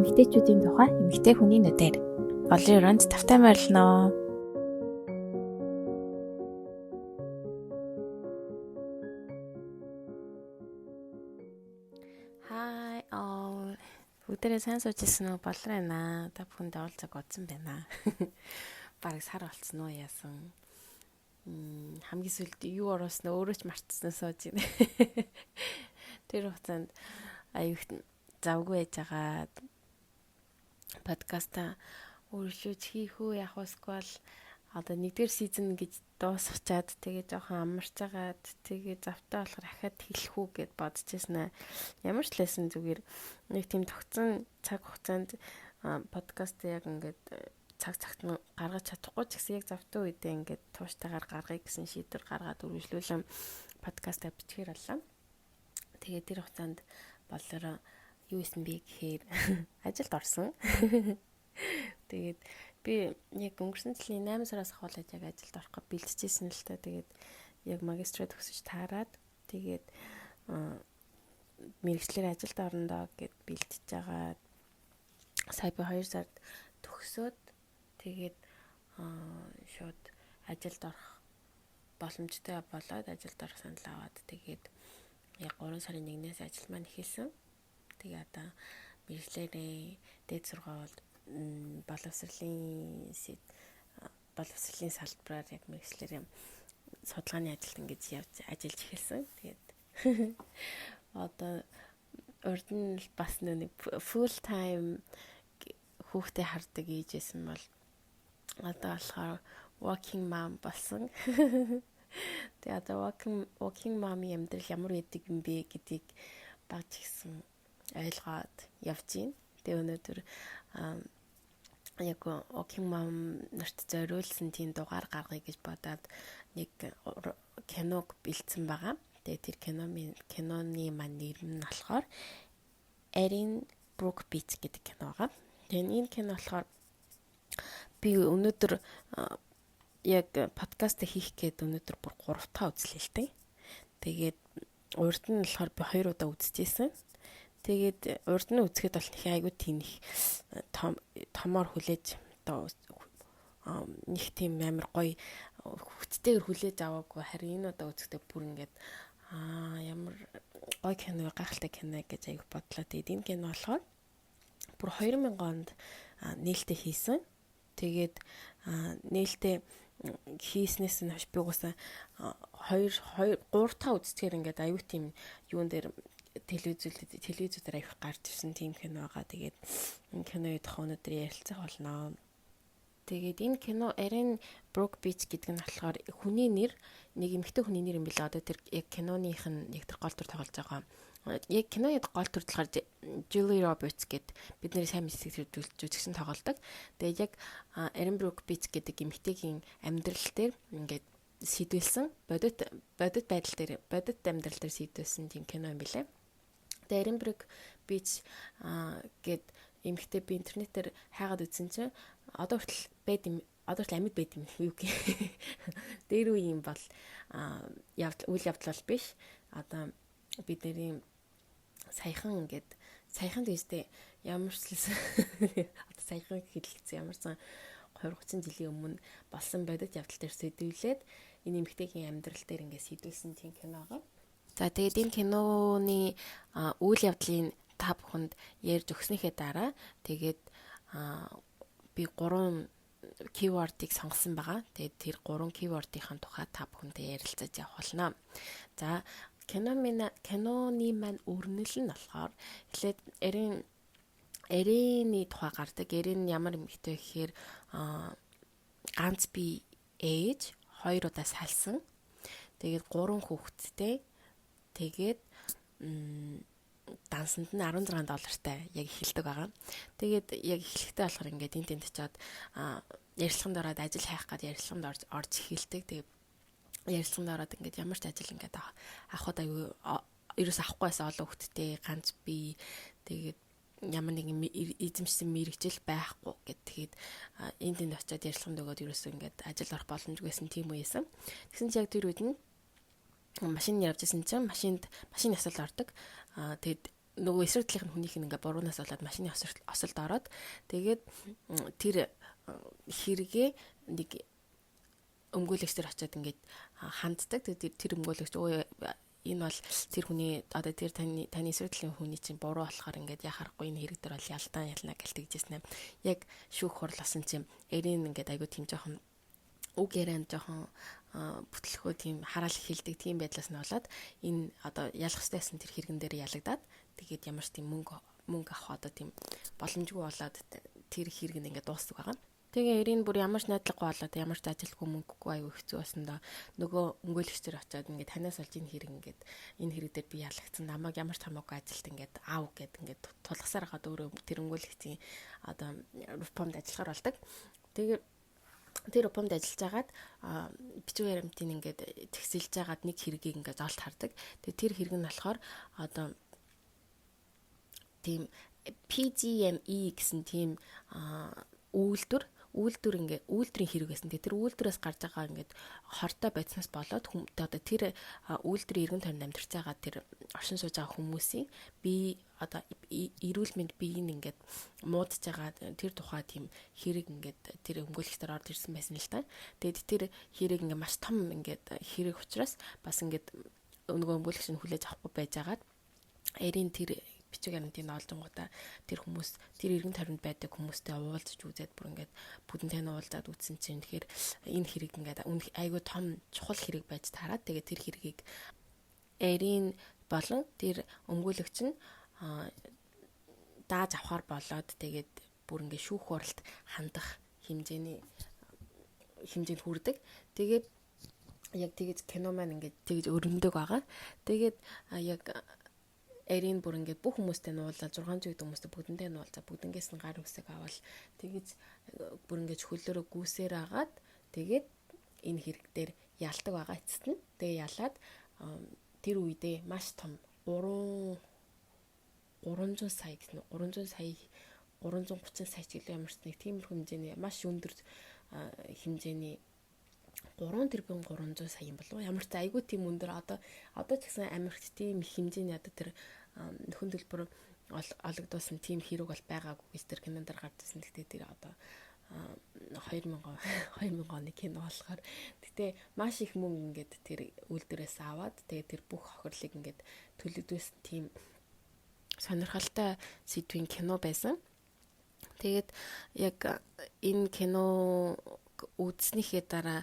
эмэгтэйчүүдийн тухай эмэгтэй хүний нүдээр. Голын өрөөнд тавтай морилно. Hi all. Бүгдээрээ сайн сууж ирсэн үү? Болроо. Та бүхэнд уулзаг удсан байна. Бараг сар болцсон уу яасан. Хамгийн сүүлд юу оруулснаа өөрөө ч мартсан сууж байна. Тэр хугацаанд аюулт завгүй байж байгаа подкаста өөрчлөж хийх үү яах вэ? Одоо нэгдүгээр сизон гэж дуусчаад тэгээ жоохон амарч байгаад тэгээ завтай болохоор ахаад хэлэх үү гэд бодож ирсэн. Ямар ч лсэн зүгээр нэг тийм тогтсон цаг хугацаанд подкаст яг ингээд цагт нь гаргаж чадахгүй ч гэсэн яг завтай үедээ ингээд тууштайгаар гаргая гэсэн шийдвэр гаргаад үргэлжлүүлэн подкастаа бичгээр боллоо. Тэгээ тэр хугацаанд болороо юу исэн бэ гэхээр ажилд орсон. Тэгээд би яг өнгөрсөн жилийн 8 сараас ахуулаад яг ажилд орох бэлтжижсэн л та. Тэгээд яг магистраа төгсөж таарад тэгээд мэргэжлэр ажилд орондоо гэд бэлтжиж байгаа. Сая би 2 сард төгсөөд тэгээд шууд ажилд орох боломжтой болоод ажилд орох санал аваад тэгээд яг 3 сарын 1-ээс ажил маань эхэлсэн. Тэгээ одоо мэргэжлэрээ дээд сургууль боловсролын салбараар яг мэргэжлэр судалгааны ажилд ингэж явж ажиллаж эхэлсэн. Тэгээд одоо урд нь бас нэг full time хүүхдээ хардаг ээжсэн бол одоо болохоор working mom болсон. Тэгээд одоо working mom-ийн амьдрал ямар гэдэг юм бэ гэдгийг багж гисэн ойлгоод явж байна. Тэгээ өнөөдөр яг working mom нарт зориулсан тийм дугаар гаргая гэж бодоод нэг киног бэлдсэн байгаа. Тэгээ тэр киноны маань нэр нь болохоор Erin Brooke Beach гэдэг кино байгаа. Тэгээ энэ кино болохоор би өнөөдөр яг подкаст хийх гээд өнөөдөр бүр 3 дахь үзлээ л дээ. Тэгээд урд нь болохоор би 2 удаа үзчихсэн. Тэгээд урд нь үзэхэд бол нэг айгүй тэнх томоор хүлээж одоо нэг тийм амар гоё хүчтэйгээр хүлээж аваагүй харин энэ удаа үзэхдээ бүр ингээд ямар гоё кино гайхалтай кино гэж айгүй бодлоо. Тэгээд энэ кино болохоор бүр 2000 онд нээлттэй хийсэн. Тэгээд нээлттэй хийснээс нь хойш би угаасаа 3 дахь үзчихээр ингээд аюу тийм юун дээр телевизээр авих гарч ирсэн тийм кино байгаа. Тэгээд энэ киноны тухай өнөөдөр ярилцах болно. Тэгээд энэ кино Erin Brooke Beach гэдэг нь болохоор хүний нэр, нэг эмэгтэй хүний нэр юм билээ. Одоо тэр яг киноных нь яг тэр гол дүр тоглож байгаа. Яг киноны гол дүр болохоор Julia Roberts гэд бидний сайн мэдсэг жүжигчин тоглодог. Тэгээд яг Erin Brooke Beach гэдэг эмэгтэйгийн амьдрал дээр ингээд сэдвэлсэн бодит амьдрал дээр сэдвэлсэн тийм кино юм билээ. Тэгээд Erin Brooke Beach гэд эмэгтэй би интернетээр хайгаад үзсэн чинь одоо хүртэл амьд байд юм юу гэх. Дээр үе юм бол үйл явдал бол биш. Одоо бидний саяхан гэжтэй ямар ч л одоо саяхан хэлэлцсэн ямарсан 20-30 жилийн өмнө болсон бодит явдал дээр сэдвүүлээд энэ эмэгтэйгийн амьдрал дээр ингээд сэдвүүлсэн тийм кино байгаа. За тэгээд энэ киноны үйл явдлын та бүхэнд ярьж өгснөхийн дараа тэгээд би 3 keyword-ыг сонгосон байгаа. Тэгээд тэр 3 keyword-ийн тухай та бүхэндээ ярилцаж явах болно. За киноны маань өрнөл нь болохоор эхлээд Erin-ий тухай гардаг. Erin ямар эмэгтэй гэхээр ганц бие ээж 2 удаа салсан. Тэгээд 3 хүүхэдтэй. Тэгээд дансанд нь $16 яг эхэлдэг байгаа. Тэгээд яг эхлэхдээ болохоор ингээд энэ тэнд очиод ярилцлаганд ороод ажил хайх гээд ярилцлаганд орж эхэлдэг. Тэгээд ярилцлаганд ороод ингээд ямар ч ажил ингээд авахд аюу ерөөс авахгүйсэн олон хүүхэдтэй ганц бие тэгээд ямар нэгэн эзэмшсэн мэрэгжил байхгүй гэд тэгээд энэ тэнд очиод ярилцлаганд өгөөд ерөөсөө ингээд ажил орох боломжгүйсэн тийм үеэсэн. Тэгсэн чинь яг тэр үед нь машин явж исэн чинь машин асуул ордог. Тэгэд нөгөө эсрэг талын хүнийх нь ингээ буруунаас болоод машины осолд ороод тэгээд тэр хэрэгээ нэг өмгөөлөгч төр очиод ингээд ханддаг. Тэгээд тэр өмгөөлөгч энэ бол тэр хүний одоо тэр таны эсрэг талын хүний чинь буруу болохоор ингээд яхахгүй энэ хэрэг дээр бол ялна гэлтэгжсэн юм. Яг шүүх хурласан чинь эрийн ингээд айгуу тийм жоохон үг яриан жоохон бүтлэхөө тийм хараал хэлдэг тийм байдлаас нь болоод энэ одоо ялах ёстойсэн тэр хэрэгэн дээр ялагдаад тэгээд ямар ч тийм мөнгө авах одоо тийм боломжгүй болоод тэр хэрэг нь ингээд дуусдаг байгаа. Тэгээ эрийн бүр ямар ч найдлаггүй болоод ямар ч ажилгүй мөнгөгүй аюу хэцүү басна нөгөө өмгөөлөгчдөр очиод ингээд танаас олж энэ хэрэг дээр би ялагдсан намайг ямар ч хамаагүй ажилт ингээд аав гэд ингээд тулгасаар хагаад өөрөө тэр өмгөөлөгчийн одоо реформд ажиллахаар болдог. Тэгээ тэр реформд ажиллаж байгаад бичиг баримтын ингээд тэгсэлж байгаад нэг хэргийг ингээд золд хардаг. Тэгээ тэр хэрэг нь болохоор одоо тийм PGME гэсэн тийм үйлдвэрийн хэрэг байсан. Тэр үйлдвэрээс гарч байгаа ингээд хортой бодисноос болоод одоо тэр үйлдвэрийн эргэн тойронд амьдарч байгаа тэр оршин сууж байгаа хүмүүсийн бие одоо эрүүл мэнд биеийг ингээд муудаж байгаа тэр тухай тийм хэрэг ингээд тэр өмгөөлөгчдөр орж ирсэн байсан л та. Тэгээд тэр хэрэг ингээд маш том ингээд хэрэг учраас бас ингээд нөгөө өмгөөлөгч нь хүлээж авахгүй байжгаад эрийн тэр бичиг баримтын олжингуудаа тэр хүмүүс тэр эргэн тойронд байдаг хүмүүстэй уулзаж үзээд бүр ингээд бүдэнтэй нь уулзаад үзсэн чинь тэгэхээр энэ хэрэг ингээд айгүй том чухал хэрэг байж таараад тэгээд тэр хэргийг эрийн болон тэр өмгөөлөгч нь дааж авахар болоод тэгээд бүр ингээд шүүх хуралд хандах хэмжээнд хүрдэг. Тэгээд яг тэгэж кино маань ингээд тэгэж өрнөдөг байгаа. Тэгээд яг эрийн бүр ингээд бүх хүмүүстэй нуулаад 600 гэдэг хүмүүстэй бүгдэнтэй нуулзаа бүгднгээс нь гар үсэг авал тэгэж бүр ингээд хөлөөрөө гүйсээр агаад тэгээд энэ хэрэг дээр ялдаг байгаа эцэст нь. Тэгээ ялаад тэр үедээ маш том 330 сая ч гэлээ ямар ч нэг тиймэрхүү хэмжээний маш өндөр хэмжээний 3 тэрбум 300 сая юм болов ямар ч айгүй тийм өндөр одоо ч гэсэн Америкт тийм хэмжээний одоо тэр нөхөн төлбөр олгодуулсан тийм хэрэг бол байгаагүй гэж тэр кинонд гарчсан. Гэхдээ тэр одоо 2000 оны кино болохоор гэтээ маш их мөнгө ингээд тэр үйлдвэрээс аваад тэгээд тэр бүх хохирлыг ингээд төлөвлөсөн тийм сонирхолтой сэдвийн кино байсан. Тэгээд яг энэ кино үзснийхээ дараа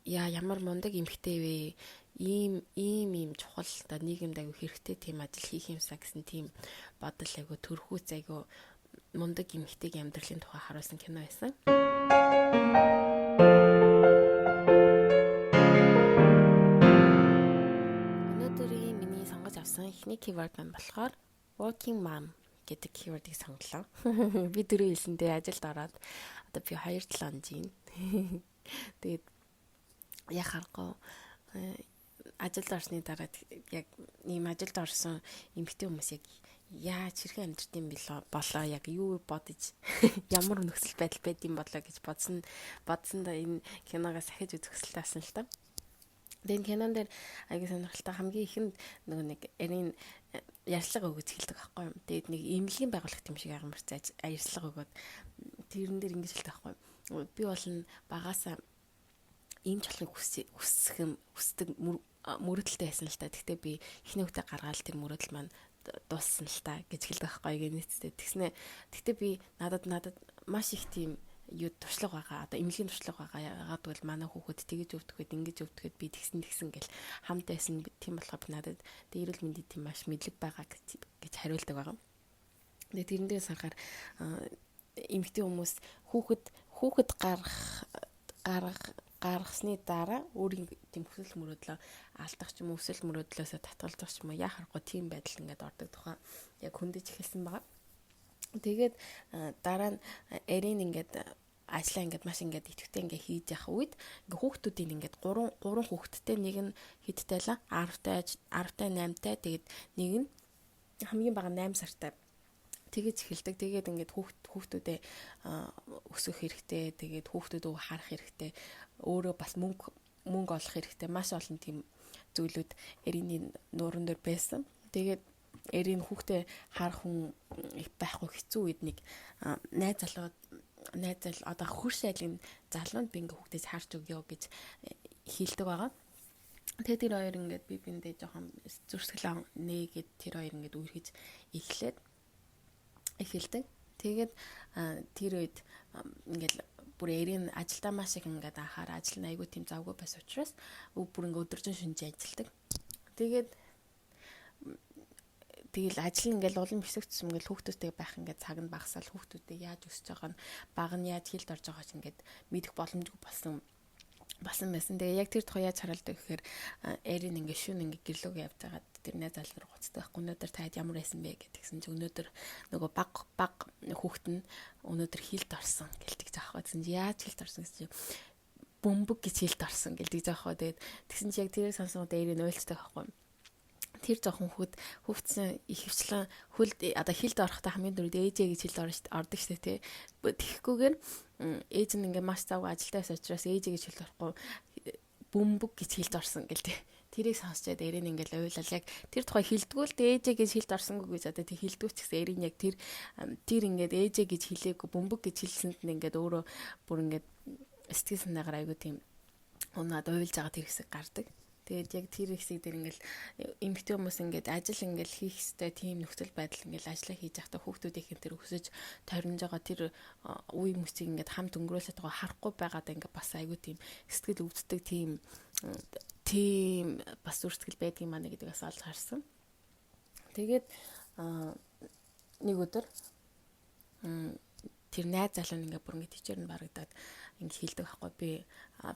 ямар мундаг эмхтэй вэ? Ийм чухал та нийгэмд аягүй хэрэгтэй тийм ажил хийх юмсаа гэсэн тийм бодол аягүй төрхүүц аягүй мундаг эмхтэйг амьдралын тухай харуулсан кино байсан. Өнөөдрийн миний сонгож авсан эхний keyword маань болохоор working mom гэдэг keyword-ийг сонголоо. Би дөрөв хэлсэндээ ажилд ороод одоо би 2-7 он жин. Тэгээд яхахгүй ажилд орсны дараа яг ийм ажилд орсон эмэгтэй хүмүүс яг яаж хэрхэн амьдрт юм болоо яг юу бодож ямар нөхцөл байдал байд юм болоо гэж бодсондоо энэ киногоос ахиж үзэх хүсэлтэй болсон л та. Тэгээд кинон дээр аягүй сонирхолтой хамгийн ихэнд нөгөө нэг эрийн ярьцлага өгөж хэлдэг байхгүй юу. Тэгээд нэг эмнэлгийн байгууллага юм шиг аямарч ярьцлага өгөөд тэрэн дээр ингэж хэлдэг байхгүй юу. Би бол багаасаа ийм чулхыг хүсдэг мөрөдөлтэй байсан л та. Гэхдээ би эхний үедээ гаргаал тэр мөрөдөл маань дууссан л та гэж хэлдэг байхгүй юу нийтдээ. Тэгтээ би надад маш их тийм юу туршлага байгаа. Одоо эмнэлгийн туршлага байгаа. Яагаад гэвэл манай хүүхэд тэгэж өвдөхөд ингэж өвдөхөд би тэгсэн гэл хамт байсан. Тийм болохоор надад эрүүл мэндийн тийм маш мэдлэг байгаа гэж хариулдаг байгаа. Тэгээд тэрнээс харахаар эмэгтэй хүмүүс хүүхэд гаргасны дараа өөрийн тийм хүсэл мөрөөдлөө алдах ч юм уу хүсэл мөрөөдлөөсөө татгалзах ч юм уу яхахгүй тийм байдал ингээд ордог тухай яг хөндөж эхэлсэн байгаа. Тэгээд дараа нь эрийн ингээд ажлаа ингээд маш ингээд идэвхтэй ингээд хийж явах үед ингээд хүүхдүүдийн ингээд 3 хүүхэдтэй нэг нь хэдтэй л 10-тай 8-тай тэгээд нэг нь хамгийн бага 8 сартай тэгэж эхэлдэг. Тэгээд ингээд хүүхдүүдээ өсгөх хэрэгтэй. Тэгээд хүүхдүүдөө харах хэрэгтэй. Өөрөө бас мөнгө олох хэрэгтэй. Маш олон тийм зүйлүүд эрийн нууран дээр байсан. Тэгээд Эрийн хүүхдээ харах хүн байхгүй хэцүү үед нэг найз одоо хөрш айлын залуунд би ингээ хүүхдээс харж өгөө гэж хэлдэг байгаа. Тэгээд тэр хоёр ингээд би биндээ жоохон зүрсгэлэн нээгээд тэр хоёр ингээд үргэж эхэлдэг. Тэгээд тэр үед ингээд бүр эрийн ажилдаа маш их ингээд анхаарал ажил нь айгүй тийм завгүй байсан учраас бүр ингээд өдөржин шүнжээ ажилдаг. Тэгэл ажил ингээл улам хэсэгчсэн ингээл хүүхдүүдтэй байх ингээд цаг нь багасаал хүүхдүүдээ яаж өсөж байгаа нь баг нь яаж хилд орж байгааг ингээд мэдэх боломжгүй болсон байсан. Тэгээ яг тэр тухай яаж харалдаг гэхээр эрийн ингээд шүн ингээд гэрлүүг явж байгаа тэр найз залуу руу гоцтой байхгүй өнөөдөр таад ямар байсан бэ гэдгсэн чи өнөөдөр нөгөө баг хүүхэд нь өнөөдөр хилд орсон гэлдэг заахгүй. Тэгсэн чи яаж хилд орсон гэсэн чи бөмбөг гэж хилд орсон гэлдэг заахгүй. Тэгээд тэгсэн чи яг тэрийг сонсоод эрийн уйлцдаг байхгүй. Тэр жоохон хүүхдсэн ихэвчлэн одоо хилд орохдоо хамгийн дөрөв ээжээ гэж хилд ордог штэ тий. Тэгэхгүйгээр ээж нь ингээ маш завгүй ажилдаа байсан учраас ээжээ гэж хилд орохгүй бөмбөг гэж хилд орсон гэлтэй. Тэрийг сонсчод эрийн ингээл уйлал яг тэр тухай хилдгүүл ээжээ гэж хилд орсонгүй гэж одоо тий хилдгүүч гэсэн эрийн яг тэр ингээд ээжээ гэж хэлээгүй бөмбөг гэж хэлсэнд нь ингээд өөрөө бүр ингээд сэтгэл санаагаар айгу тийм унаад уйлж байгаа тэр хэсэг гардаг. Тэгээд яг тэр хэсэг дээр ингээл эмэгтэй хүмүүс ингээд ажил ингээл хийх хэвээр тийм нөхцөл байдал ингээл ажиллаа хийж байхдаа хүүхдүүдийнхэн тэр өсөж тойрнож байгаа тэр үе мөцийг ингээд хамт өнгөрөөсөд байгаа харахгүй байгаадаа ингээд бас айгүй тийм сэтгэл өвддөг тийм бас үртгэл байдаг юм аа гэдэгээс олж харсан. Тэгээд нэг өдөр тэр найз залуу нь ингээд бүр ингээд тичээр нь барагдаад ингээд хэлдэг байхгүй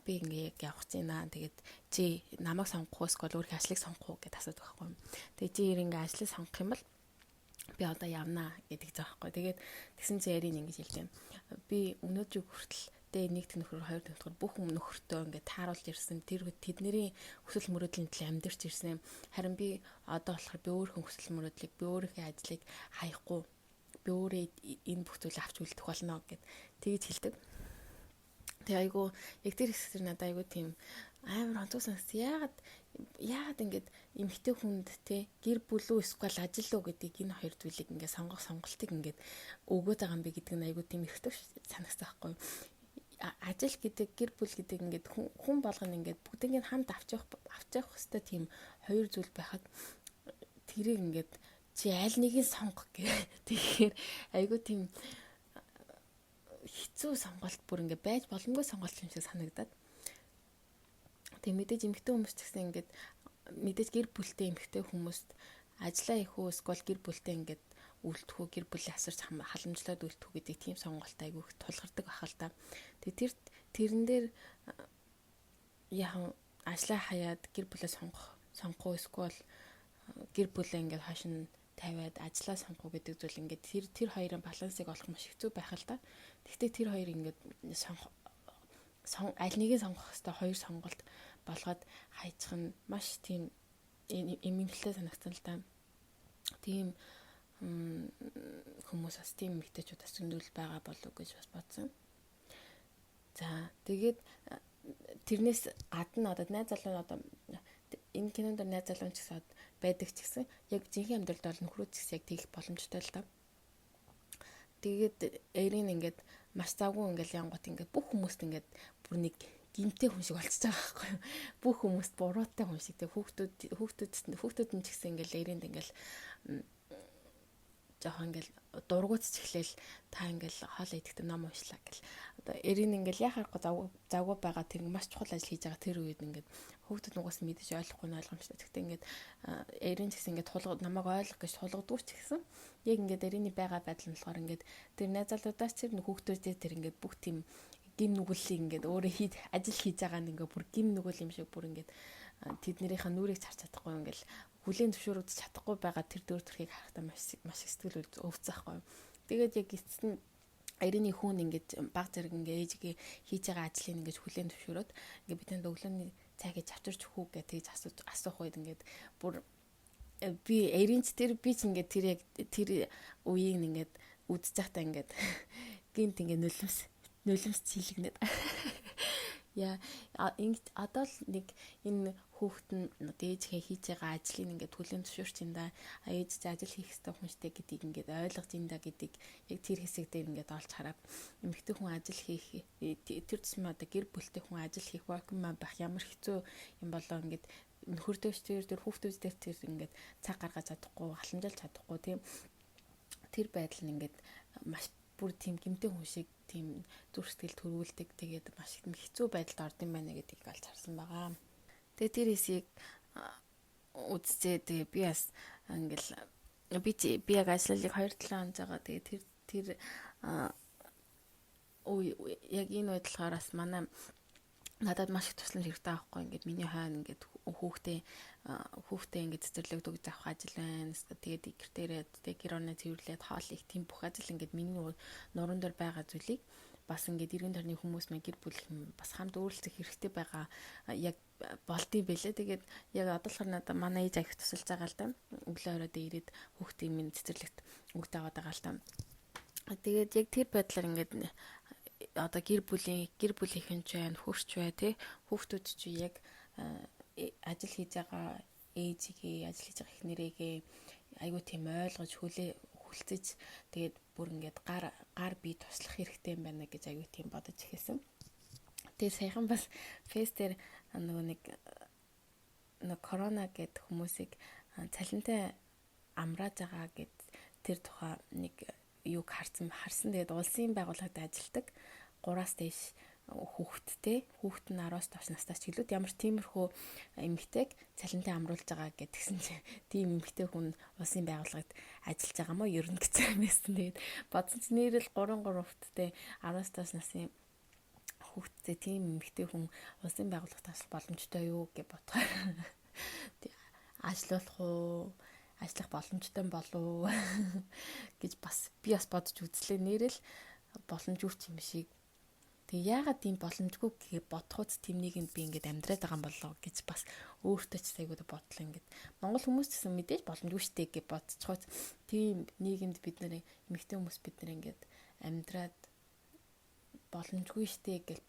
би ингээд явах гэж байна. Тэгээд чи намайг сонгох уу эсвэл өөрийнхөө ажлыг сонгох уу гэдээ асуудаг байхгүй. Тэгээд чи ингээд ажлыг сонгох юм бол би одоо явнаа гэдэг заахгүй. Тэгээд тэгсэн чи ярийн ингэж хэлдэг. Би өнөөдрийг хүртэл нэг төнөхөр хоёр төнөхөр бүх нөхөртөө ингээд тааруулж ирсэн. Тэр тэдний хүсэл мөрөөдлийн төлөө амьдэрч ирсэн. Харин би одоо болохоор би өөрийнхөө хүсэл мөрөөдлийг би өөрийнхөө ажлыг хаяхгүй би өөрөө энэ бүх зүйлийг авч үлдэх болно гэд тэгж хэлдэг. Тэгээ айгу яг тэр хэсгээр надад айгу тийм амар онцгой санагдсан. Яагаад ингээд эмэгтэй хүнд те гэр бүл үү эсвэл ажил уу гэдэг энэ хоёр зүйлийг ингээд сонгох сонголтыг ингээд өгөөд байгаа юм би гэдэг нь айгу тийм эрхтэй санагдсан байхгүй. Ажил гэдэг гэр бүл гэдэг ингээд хүн болгоно ингээд бүгднийг хамт авч явах хэвээр тийм хоёр зүйл байхад тэрийг ингээд чи аль нэгийг сонгох гэх. Тэгэхээр айгу тийм хэцүү сонголт бүр ингээд байж боломгүй сонголт юм шиг санагдаад. Тэг мэдээж эмэгтэй хүмүүс ч гэсэн ингээд мэдээж гэр бүлтэй эмэгтэй хүмүүст ажиллаа их үү эсвэл гэр бүлтэй ингээд үлдэх үү гэр бүлийн асарч халамжлаад үлдэх үү гэдэг тийм сонголт айгу их тулгардаг ахал та. Тэг тэрэн дээр яхан ажиллаа хаяад гэр бүлээ сонгох уу эсвэл гэр бүлээ ингээд хойш нь тавиад ажиллаа сонгох гэдэг зүйл ингээд тэр хоёрын балансыг олох маш хэцүү байх л та. Гэхдээ тэр хоёр ингээд аль нэгийг сонгох хэвээр хоёр сонголт болгоод хайчих нь маш тийм эмэмхтэй санагдсан л та. Тийм хүмүүс бас тийм эмэгтэйчүүд бас зөндөл байгаа болов гэж бас бодсон. За тэгээд тэрнээс гадна одоо найз залуу одоо энэ кинонд найз залуу ч гэсэн байдаг ч гэсэн яг жинхэнэ амьдралд бол нөхрөөч гэсэн яг тэгэх боломжтой л та. Тэгээд эрийн ингээд маш завгүй ингээд янгот ингээд бүх хүмүүст ингээд бүр нэг гимтэй хүн шиг болчихж байгаа байхгүй юу. Бүх хүмүүст буруутай хүн шиг тэг хүүхдүүд нь ч гэсэн ингээд эринд ингээд жоохон ингээл дургуутч эхлээл та ингээл хоол идэхдээ ном уншлаа гэл. Одоо эрийн ингээл яхахгүй завгүй байгаа тэр маш чухал ажил хийж байгаа тэр үед ингээд хүүхдүүд нугаас мэдээж ойлгохгүй нь ойлгомжтой. Гэхдээ ингээд эрийн ч гэсэн ингээд намайг ойлгох гэж тулгадгүй ч гэсэн яг ингээд эрийний байгаа байдал нь болохоор ингээд тэр найзалуудаас тэр хүүхдүүдээ тэр ингээд бүх тийм гим нүгэлийг ингээд өөрөө ажил хийж байгаа нь ингээд бүр гим нүгэл юм шиг бүр ингээд тэднэрийнхээ нүрийг царч чадахгүй ингээд хүлээн зөвшөөрөгдөж чадахгүй байгаа тэр дөр төрхийг харахтаа маш сэтгэл өвцөхгүй. Тэгээд яг эцэст нь эрийний хүн ингээд баг зэрэг ингээд ээжигээ хийж байгаа ажлыг ингээд хүлээн зөвшөөрөөд ингээд би танд өглөөний цайг авчирч өгөх үү гэж асуух үед ингээд бүр би эрийнч тэр би ч ингээд тэр яг тэр үеийг ингээд үдчих захтаа ингээд гинт ингээд нулимс цилэгнээд Яа ингэж одоо л нэг энэ хүүхэд нь дээжгээ хийж байгаа ажлыг ингээд хүлээн зөвшөөрч ин да. Ээж ч ажил хийх ёстой хүн штэ гэдгийг ингээд ойлгож ин да гэдэг яг тэр хэсэг дээр ингээд олж хараад эмэгтэй хүн ажил хийх тэр тусмаа одоо гэр бүлтэй хүн ажил хийх working mom байх ямар хэцүү юм болоо ингээд нөхөр дэвчээр тэр хүүхдүүд дээр тэр ингээд цаг гаргаж чадахгүй, халамжилж чадахгүй тийм тэр байдал нь ингээд маш бүр тийм гэмтэн хүн шиг тийм зүрх сэтгэл төрүүлдэг. Тэгээд маш их хэцүү байдалд орд юм байна гэдгийг олж харсан байгаа. Тэгээд тэр хэсгийг үзчихээ. Тэгээд би бас ингээл би яг ажлыг 2-7 хоног жагаа. Тэгээд тэр яг энэ байдлаараа бас манай надад маш их тусламж хэрэгтэй байхгүй. Ингээд миний хойно ингээд хүүхдээ ингээд цэцэрлэг өгж авах ажил байна. Тэгээд гэртээрээ гэр орны цэвэрлээд хоол их тийм бүх ажил ингээд миний нуруунд дээр байгаа зүйлийг бас ингээд иргэн тойрны хүмүүс маань гэр бүл бас хамт өөрлөлцөх хэрэгтэй байгаа яг болдсон байлээ. Тэгээд яг одоолохор надад манай ээж аяг тусалж байгаа л да. Өглөө оройд ирээд хүүхдээ минь цэцэрлэгт өгд аваад байгаа л да. Тэгээд яг тэр байдлаар ингээд одоо гэр бүлийнхэн ч байна, хөрч бай тий хүүхдүүд чи яг ажил хийж байгаа ээжигээ, ажил хийж байгаа эхнэрээгээ айгуу тийм ойлгож хүлцэж тэгээд бүр ингээд гар бие туслах хэрэгтэй юм байна гэж айгуу тийм бодож эхэлсэн. Тэгээд саяхан бас фейс дээр нэг корона гэд хүмүүсийг цалинтай амрааж байгаа гэд тэр тухай нэг юг харсан. Тэгээд улсын байгууллагад ажилладаг 3-аас дээш хүүхэд нь 10-аас доош настай ч гэлүүд ямар тиймэрхүү эмэгтэйг цалинтай амруулж байгаа гэдгсэн чинь тийм эмэгтэй хүн улсын байгууллагад ажиллаж байгаа мó ер нь гэсэн юмсэн. Тэгээд бодсон чинь нэрэл 3 хүүхэдтэй 10-аас доош насны хүүхэдтэй тийм эмэгтэй хүн улсын байгууллагад ажиллах боломжтой юу гэж бодохоор ажиллах боломжтой болов гэж бас би бас бодож үзлээ. Нэрэл боломжгүй юм шиг. Тэг яагаад тийм боломжгүй гэж бодохоц тийм нийгэмд би ингээд амьдраад байгаа юм болоо гэж бас өөртөө ч сайгууд бодлоо ингээд. Монгол хүмүүс гэсэн мэдээж боломжгүй штэ гэж бодцохоц тийм нийгэмд бид нэр эмэгтэй хүмүүс бид нар ингээд амьдраад боломжгүй штэ гэж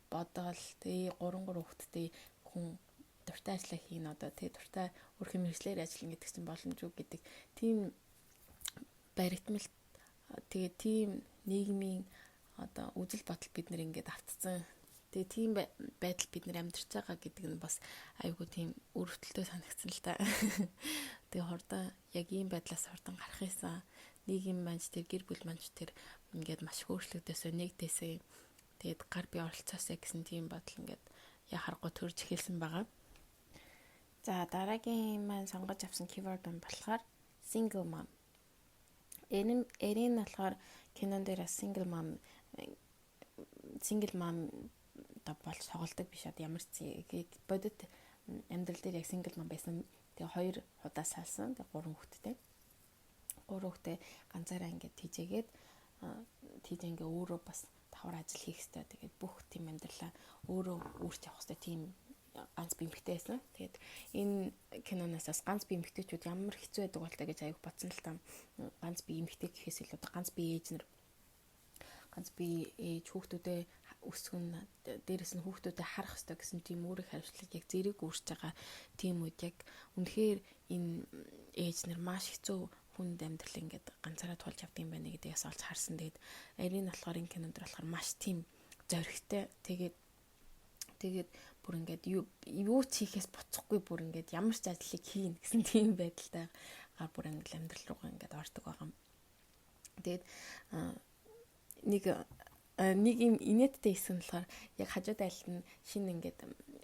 бодоол тэг 3 хүүхэдтэй хүн дуртай ажиллаа хийн одоо тэг дуртай өөрхөн мэргэжлэр ажиллана гэдэг чинь боломжгүй гэдэг тийм баригдмал тэгээ тийм нийгмийн одоо үзэл бодол бид нэр ингээд автцсан. Тэгээ тийм байдал бид нэр амьдарч байгаа гэдэг нь бас айгүй тийм өрөвдөлтөй санагдсан л та. Тэгээ хордоо яг ийм байдлаас хордон гарах юмсан нийгэм манч тэр гэр бүл манч тэр ингээд маш хөөрчлөгдөөсөө нэгдээсээ тэгээд гар бие оролцоосоо гэсэн тийм бодол ингээд яхаргуу төрж эхэлсэн байгаа. За дараагийн маань сонгож авсан keyword нь болохоор single mom. Эрийн болохоор кинон дээр single mom та болж тоглодог биш одоо ямар ч бодит амьдрал дээр яг single mom байсан. Тэгээ 2 удаа салсан. Тэгээ 3 хүүхэдтэй ганцаараа ингээд тийжээгээд тийж ингээ өөрөө бас давхар ажил хийх хэрэгтэй. Тэгээд бүх тийм амьдралаа өөрөө үүрч явах хэрэгтэй тийм ганц би эмэгтэй байсан. Тэгээд энэ киноноос бас ганц би эмэгтэйчүүд ямар хэцүү байдаг болтой гэж аяг бодсон л та. Ганц би эмэгтэй гэхээс илүү ганц би ээж хүүхдүүдээ өсгөн дээрэс нь хүүхдүүдэд харах хэрэгтэй гэсэн тийм өөрийн хариуцлага яг зэрэг үүрч байгаа тийм үед яг үнэхээр энэ ээж нар маш хэцүү хүнд амьдрал ингээд ганцаараа тулж явдаг юм байна гэдэгээс олж харсан. Тэгээд Арийн болохоор энэ кинонд болохоор маш тийм зоригтой. Тэгээд бүр ингээд юу ч хийхээс буцахгүй бүр ингээд ямар ч ажлыг хийн гэсэн тийм байдалтай бүр ингээд амьдрал руугаа ингээд ордог байгаа юм. Тэгээд нэг юм инээдтэй хэсэг нь болохоор яг хажууд айлт нь шинэ ингээд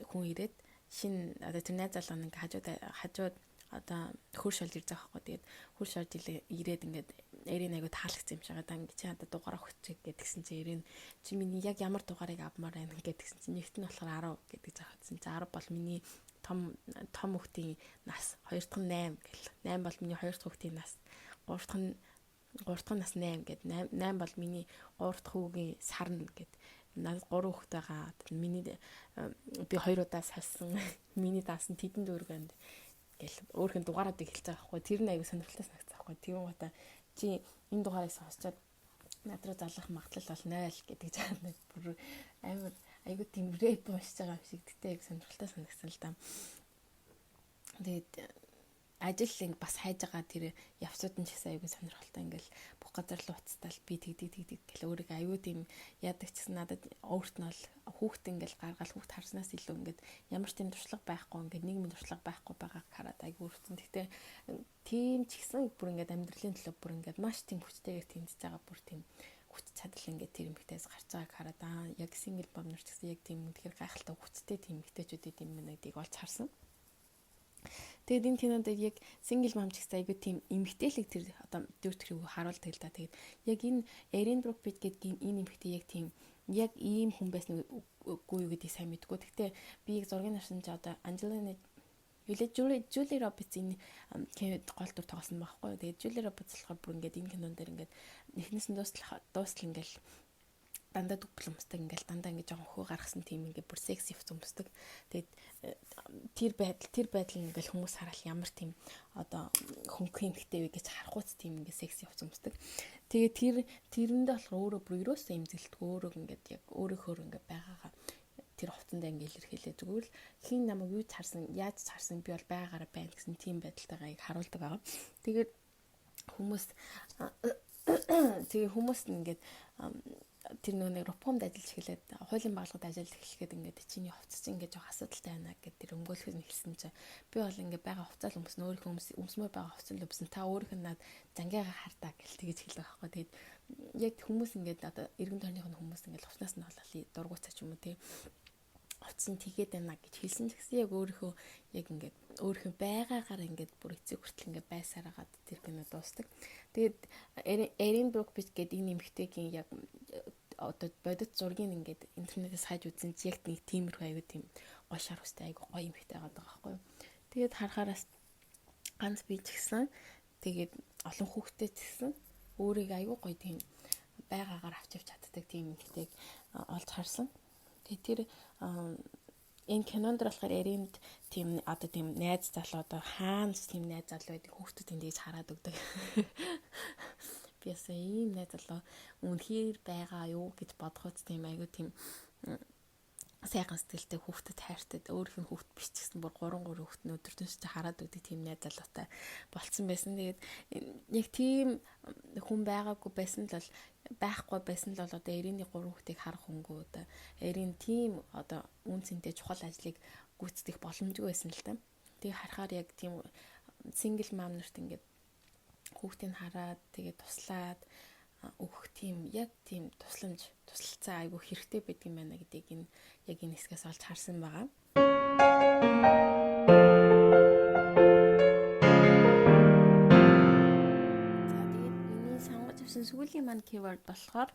хүн ирээд шинэ одоо тэр найз залуу нэг хажууд одоо хөрш олж ирж байгаа байхгүй. Тэгээд хөрш олж ирээд ингээд Эрийн аягүй таалагдсан юм шиг байгаа. Ингээд чи хадаа дугаараа хөцөг гэдгсэн чи Эрийн чи миний яг ямар дугаарыг авмаар байна гэдгсэн чи нэгт нь болохоор 10 гэдэг заахсан. За 10 бол миний том хүүхдийн нас, 2 дахь нь 8 гэл. 8 бол миний 2 дахь хүүхдийн нас. 3 дахь нас 8 гэд 8 бол миний 3 дахь хүүгийн сарна гэд. Надад 3 хүүхэд байгаа. Миний би 2 удаа салсан. Миний даасан тэдэн дүүрэг байна гэл өөрхөн дугаараадыг хэлж байгаа байхгүй. Тэр нь аягүй сонирхолтой санагдсан байхгүй. Тийм гоо чи энэ дугаарыг сонсчоод над руу залгах магадлал бол 0 гэдэг жаана бүр амар айгуу тийм рэп уншиж байгаа юм шиг тэгтээ яг сонирхолтой санагдсан л да. Тэгээд ажил бас хайж байгаа тэр явцууд нь ч гэсэн айгүй сонирхолтой ингээл бүх газар л уцтаал би тэгдэг гэл өөрийгөө айгүй тийм яадаг ч гэсэн надад өөрт нь бол хүүхд ингээл гаргаал хүүхд харснаас илүү ингээд ямар ч тийм туршлага байхгүй ингээд нийгмийн туршлага байхгүй байгааг хараад айгүй өртсөн. Тэгтээ тийм ч гэсэн бүр ингээд амьдралын төлөө бүр ингээд маш тийм хүчтэйгээр тэмцэж байгаа бүр тийм хүч чадал ингээд тэр эмэгтэйс гарч байгааг хараад яг сингл мам нар ч гэсэн яг тийм үнэхээр гайхалтай хүчтэй тийм эмэгтэйчүүд юм байна гэдгийг олж харсан. Тэгээд энэ кинонд яг сингл мам ч гэсэн айгүй тийм эмгтээлэг тэр одоо дүүртэрийг харуулдаг л да. Тэгээд яг энэ Эрин Брокбит гэдэг энэ эмгтээ яг тийм яг ийм хүн байсан үгүй юу гэдгийг сайн мэдгүй. Гэхдээ би яг зургийн нарсан ч одоо Анжелина Жули Робертс энэ кинод гол дүр тоглосон байхгүй. Тэгээд Жули Робертс болохоор бүр ингээд энэ кинон дээр ингээд эхнээс нь дуустал ингээд дандаа дүгплэн өмсдөг ингээл дандаа ингээд жоохон хөө гаргасан тийм ингээд бүр секси хувц өмсдөг. Тэгээд тэр байдал ингээл хүмүүс хараад ямар тийм одоо хөнгөн эмхтэй вэ гэж харахуйц тийм ингээд секси хувц өмсдөг. Тэгээд тэрэндээ болохоор өөрөө бүр ерөөсөө имзэлдэг өөрөө ингээд яг өөрөөхөө ингээд байгаагаа тэр хувцанд ингээд илэрхийлээ. Зүгээр л хин намайг юу харсан яаж харсан би бол байгаагаараа байна гэсэн тийм байдалтайгаа яг харуулдаг байгаа. Тэгээд хүмүүс ингээд тэр нэг рупкомд ажиллаж эхлээд хуулийн байгууллагад ажиллаж эхлэхэд ингээд чиний хувцас чинь ингээд жоох асуудалтай байна гэд тэр өмгөөлөхөс нь хэлсэн чинь би бол ингээд байгаа хувцас л өмснө өөрийнхөө өмсмөө байгаа хувцас л өмсөн та өөрийнх нь над зангиагаа хартаа гэл тэгэж хэлдэг байхгүй. Тэгээд яг хүмүүс ингээд одоо эргэн тойрных нь хүмүүс ингээд хувцаснаас нь болоо дургуйцаа ч юм уу тий хувцас нь тэгээд байна гэж хэлсэн ч гэсэн яг өөрийнхөө яг ингээд өөрийнхөө байгаагаар ингээд бүр эцэг хүртэл ингээд байсараагаад тэр кино дуустдаг. Тэгээд Эрин Брокбит гэдэг энэ эмэгтэйгийн яг одоо бодит зургийг ингээд интернетээс хайж үзсэн чи яг нэг тиймэрхүү аягүй тийм гоо шар устай аягүй гоё эмэгтэй байгаа байхгүй юу. Тэгээд харахаараас ганц би ч гэсэн тэгээд олон хүүхдтэй ч гэсэн өөрийг аягүй гоё тийм байгаагаар авч чаддаг тийм эмэгтэйг олж харсан. Тэгээд тэр энэ кинонд болохоор Эринд тийм одоо тийм найз залуу одоо хаанч тийм найз залуу байдаг хүүхдүүд эндээс хараад өгдөг. Биясаа ийм найз залуу үнэхээр байгаа юу гэж бодохоц тийм айгүй тийм сайхан сэтгэлтэй хүүхдэд хайртай өөрийнх нь хүүхд биш ч гэсэн бүр 3 хүүхд нь өдөр тутмын хараад өгдөг тийм найз залуутай болцсон байсан. Тэгээд яг тийм хүн байгаагүй байсан л байхгүй байсан л одоо Эриний 3 хүүхдийг харах хөнгөө одоо Эрин тийм одоо үн цэнтэй чухал ажлыг гүйцэтгэх боломжгүй байсан л да. Тэгээ харахаар яг тийм сингл мам нарт ингээд хүүхдийг хараад тэгээ туслаад өгөх тийм яг тийм туслалцаа айгүй хэрэгтэй байдаг юм байна гэдгийг энэ яг энэ хэсгээс олж харсан байгаа. Сүүлийн маань keyword болохоор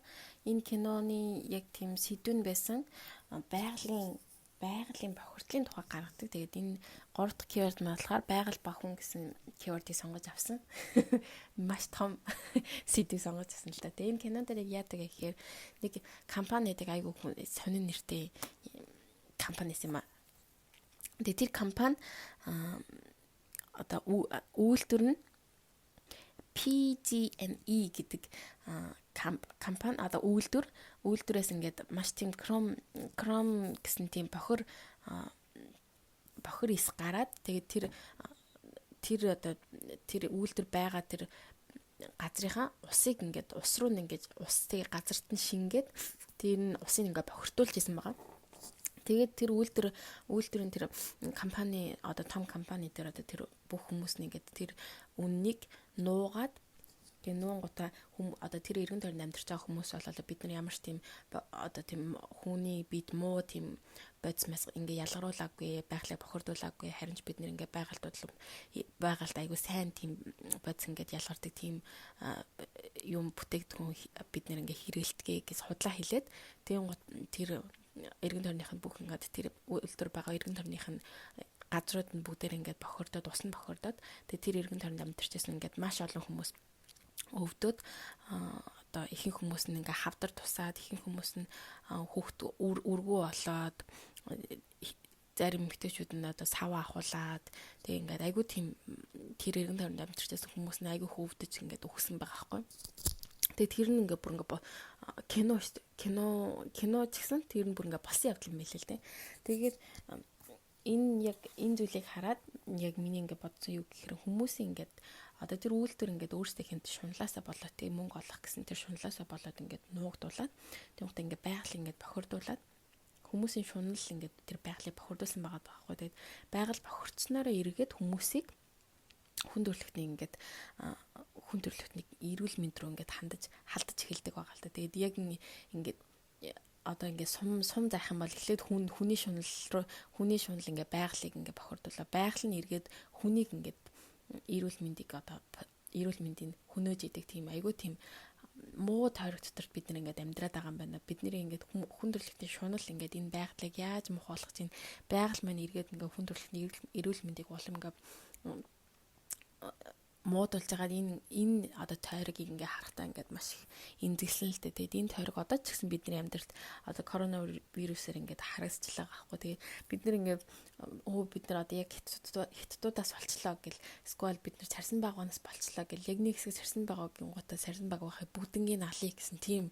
энэ киноны яг тийм сэдвэн байсан байгалийн бохирдлын тухай гаргадаг. Тэгээд энэ 3 дахь keyword маань болохоор байгаль ба хүн гэсэн keyword-ийг сонгож авсан. Маш том сэдвийг сонгож авсан л да. Тэгээд энэ кинон дээр яадаг гэхээр нэг компани гэдэг айгүй сонин нэртэй компани юм аа. Тэгээд тэр компани одоо үйлдвэр нь PG&E гэдэг компани одоо үйлдвэрээс ингээд маш тийм кром гэсэн тийм бохир ис гараад тэгээд тэр үйлдвэр байгаа тэр газрынхаа усыг ингээд ус руу ингээд устыг газарт нь шингээд тэр нь усыг ингээд бохирдуулж исэн байгаа. Тэгээд тэр үйлдвэрийн тэр компани одоо том компани дээр одоо тэр бүх хүмүүс нь ингээд тэр үннийг нуугаад тэгээ нуунгуудаа одоо тэр эргэн тойронд амьдарч байгаа хүмүүс болоо бид нар ямар ч тийм одоо тийм хүний бид муу тийм бодис мас ингээ ялгаруулаагүй байгалыг бохирдуулаагүй харин ч бид нэр ингээ байгальд айгүй сайн тийм бодис ингээд ялгардаг тийм юм бүтээгдэхүүн бид нэр ингээ хэрэгэлдэгэ гэж худлаа хэлээд тэр эргэн тойрныхын бүх ингээд тэр үйлдвэр байгаа эргэн тойрныхын газрууд нь бүгдээр ингээд бохирдоод ус нь бохирдоод тэгээ тэр эргэн тойронд амьдарчсэн ингээд маш олон хүмүүс өвдөд одоо ихэнх хүмүүс нь ингээ хавдар тусаад ихэнх хүмүүс нь хүүхд үргүү болоод зарим эмэгтэйчүүд нь одоо сав ахуулаад тэгээ ингээд айгүй тийм тэр эргэн тойронд амьдарчсэн хүмүүс нь айгүй хөвдөж ингээд өгсөн байгаа байхгүй. Тэгээ тэр нь ингээ бүр ингээ кино шүү дээ. Кино ч гэсэн тэр нь бүр ингээ болсон явдал юм байл л дээ. Тэгээд энэ зүйлийг хараад яг миний ингээ бодсон юу гэхээр хүмүүсийн ингээд одоо тэр үйлдвэр ингээд өөрсдөө хэмт шунлаасаа болоод тийм мөнгө олох гэсэн тэр шунлаасаа болоод ингээд нуугдуулаад тэгмээ ингээд байгаль ингээд бохирдуулаад хүмүүсийн шунал ингээд тэр байгалыг бохирдуулсан байгаа байхгүй. Тэгээд байгаль бохирдсноороо эргээд хүмүүсийг хүн төрөлхтний эрүүл мэнд рүү ингээд халдаж эхэлдэг байгаа л да. Тэгээд яг ингээд одоо ингээд сум заах юм бол эхлээд хүний шунал ингээд байгалыг ингээд бохирдуулаа. Байгаль нь эргээд хүнийг ингээд эрүүл мэндийг хөнөөж идэг тийм айгүй тийм муу тойрог дотор бид нар ингээд амьдраад байгаа юм байна. Бидний ингээд хүн төрөлхтний шунал ингээд энэ байгалыг яаж мухуулах чинь байгаль маань эргээд ингээд хүн төрөлхтний эрүүл мэндийг улам ингээд муудулж байгаа энэ одоо тойрогийг ингээ харахтаа ингээд маш их имзэглэн л дээ. Тэгээд энэ тойрог одоо ч гэсэн бидний амьдралд одоо коронавирусээр ингээд харагдчихлаа байхгүй. Тэгээд бид нар ингээд бид нар одоо яг хятадуудаас болчлоо гэл эсвэл бид нар царсан байгуунаас болчлоо гэл яг нэг хэсэг царсан байгаа гингуудаа царсан байгуухыг бүгднгийн алъя гэсэн тийм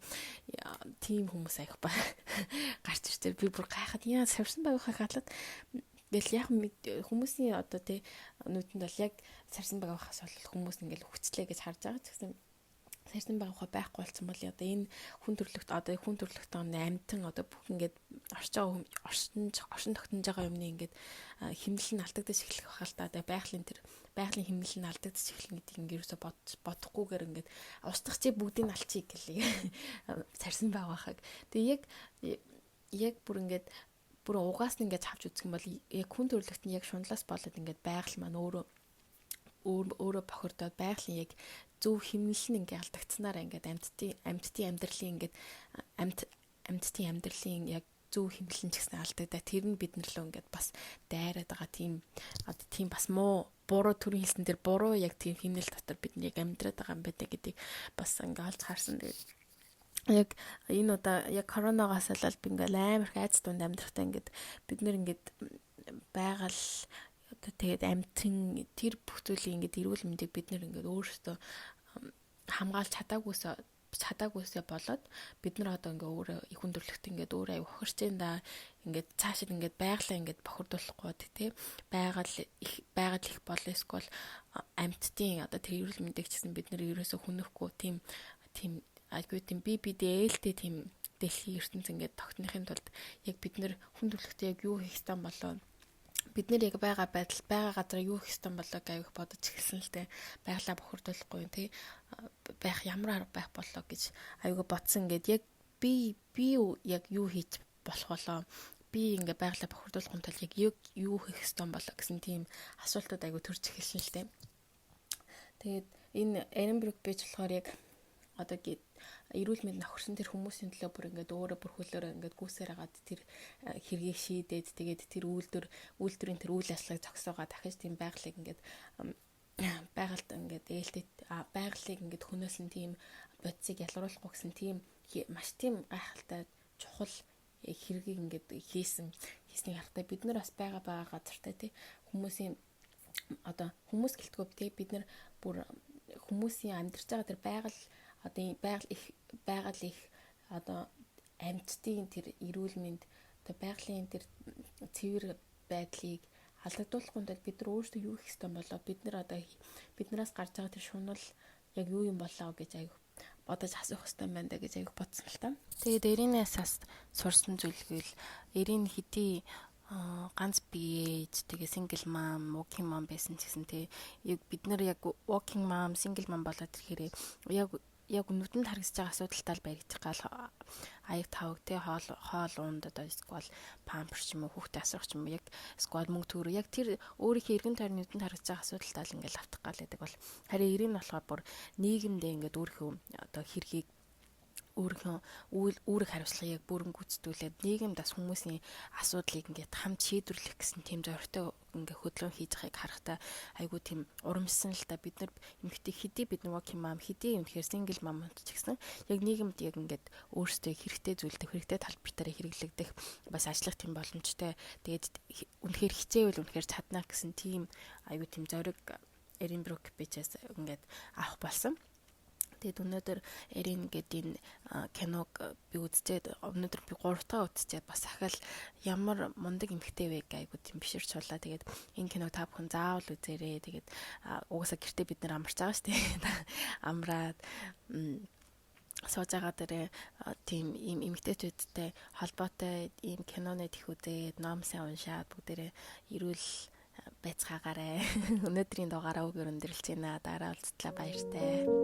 хүмүүс аях ба гарч ирсэн. Би бүр гайхаад яа царсан байгуухыг халаад тэгэл яг хүмүүсийн одоо тий нүдэнд бол яг царсан байгаа хас бол хүмүүс ингээл хүчлээ гэж харж байгаа ч гэсэн царсан байгаа байхгүй болсон бол одоо энэ хүн төрлөختөө амтан одоо бүх ингээд оршин тогтнож байгаа юмны ингээд хэмнэл нь алдагдаж эхлэх байх л та. Байгалийн хэмнэл нь алдагдаж эхлэх гэдэг ингээд ерөөсө бодохгүйгээр ингээд устгах чи бүгдийг нь алчиг гэлээ царсан байгаа хаг. Тэгээ яг бүр ингээд бүр угаас нь ингээд авч үзэх юм бол яг хүн төрөлхтний яг шунлаас болоод ингээд байгаль маань өөрөө бохирдоод байгалийн яг зөв хэмнэл нь ингээд алдагдсанараа ингээд амьтдын амьдралын яг зөв хэмнэл нь ч гэсэн алдагдаа. Тэр нь бид нар лөө ингээд бас дайраад байгаа тийм бас буруу төрийн хэлсэн дээр буруу яг тийм хэмнэл дотор бид нэг амьдраад байгаа юм байна гэдгийг бас ингээд олж харсан. Яг энэ удаа яг коронавигаас болоод би ингээл амар их айц дунд амьдрахтаа ингээд бид нэр ингээд байгаль одоо тэгээд амтэн тэр бүх зүйлийг ингээд эрүүл мэндийг бид нэр ингээд өөрсдөө хамгаалж чадаагүйсээ болоод бид нар одоо ингээ өөрөө их хүндрэлт ингээд өөрөө аяг хохирч энэ да ингээд цаашид ингээд байгалаа ингээд бохирдуулахгүй тий байгаль их бол эсвэл амьтдын одоо тэр эрүүл мэндийг ч гэсэн бид нар ерөөсө хүнөхгүй тийм айгүй тийм ээлтэй тийм дэлхийн ертөнц ингээд тогтнохын тулд яг бид нэр хүн төрөлхтөө яг юу хийх ёстой болоо бид нэр яг байгаа газар юу хийх ёстой болоог аяг бодож эхэлсэн л дээ. Байгалаа бохирдуулахгүй тий байх ямар арга байх болоо гэж аяг бодсон. Ингээд яг би яг юу хийж болох болоо би ингээд байгалаа бохирдуулахын тулд яг юу хийх ёстой болоо гэсэн тийм асуултууд аяг төрж эхэлсэн л дээ. Тэгээд энэ Эренбрук бич болохоор яг одоо эрүүл мэнд нөхөрсөн тэр хүмүүсийн төлөө бүр ингээд өөрөө бүр хөлөөрөө ингээд гүйсээр хагаад тэр хэргийг шийдээд тэгээд тэр үйлдвэрийн тэр үйл ажиллагааг зогсоогоо дахиж тийм байгалыг ингээд байгальд ингээд ээлтэй байгалыг ингээд хөнөөсөн тийм бодисыг ялгаруулахгүй гэсэн тийм маш тийм гайхалтай чухал хэргийг ингээд хийснийг харахтаа бид нар бас байгаа газартай тий хүмүүсийн одоо хүмүүс гэлтгөө тий бид нар бүр хүмүүсийн амьдарч байгаа тэр байгаль их одоо амьтдын тэр эрүүл мэнд одоо байгалийн тэр цэвэр байдлыг халдагдуулахын тулд бид нар өөрсдөө юу хийх ёстой болоо биднээс гарч байгаа тэр шунал яг юу юм болоо гэж аяг бодож асуух ёстой юм байна да гэж аяг бодсон л та. Тэгээд Эринээс бас сурсан зүйлгээл Эрин хэдий ганц биеэж тэгээ single mom, working mom байсан ч гэсэн тий бид нар яг working mom, single mom болоод ирэхээр яг нүдэнд харагдаж байгаа асуудалтай л баригдах гал аяг тавг тий хоол унд одоо эсвэл памперс ч юм уу хүүхдээ асрах ч юм уу яг эсвэл мөнгө төгрөг яг тэр өөрийнхөө эргэн тойрны нүдэнд харагдаж байгаа асуудалтай л ингээл автах гал байдаг бол харин Ирэн нь болохоор бүр нийгэмдээ ингээд өөрийнхөө одоо хэргийг үүрэг хариуцлагыг бүрэн гүйцэтгүүлээд нийгэмд бас хүмүүсийн асуудлыг ингээд хамт шийдвэрлэх гэсэн тийм зорилттой ингээд хөдөлгөөн хийж байгааг харахтаа айгүй тийм урамшсан л та бид нар эмэгтэй хэдий бид нар working mom хэдий юм тэгэхээр single mom ч гэсэн яг нийгэмд яг ингээд өөрсдөө хэрэгтэй зүйлдэг хэрэгтэй талбартаараа хэрэглэгдэх бас ажиллах тийм боломжтой тэгээд үнэхээр хичээвэл үнэхээр чадна гэсэн тийм айгүй тийм зориг Эренбрук бичээс ингээд авах болсон. Тэгэд өнөөдөр Эрин гэдэг энэ киног би үзчихэд өнөөдөр би 3 дахь үзчихэд бас ахал ямар мундаг эмэгтэй вэ гайгүй тийм биширч суулаа. Тэгээд энэ киног та бүхэн заавал үзээрэй. Тэгээд угаасаа гэртээ бид нэр амарч байгаа шүү дээ. Амраад сууж байгаа дээрээ тийм ийм эмэгтэйчүүдтэй холбоотой ийм кинонууд их үзээд ном сайн уншаад бүгдээрээ эрүүл байцгаагаарай. Өнөөдрийн дугаараа үг өрөндөрлж байна. Дараа уулзтлаа баяртай.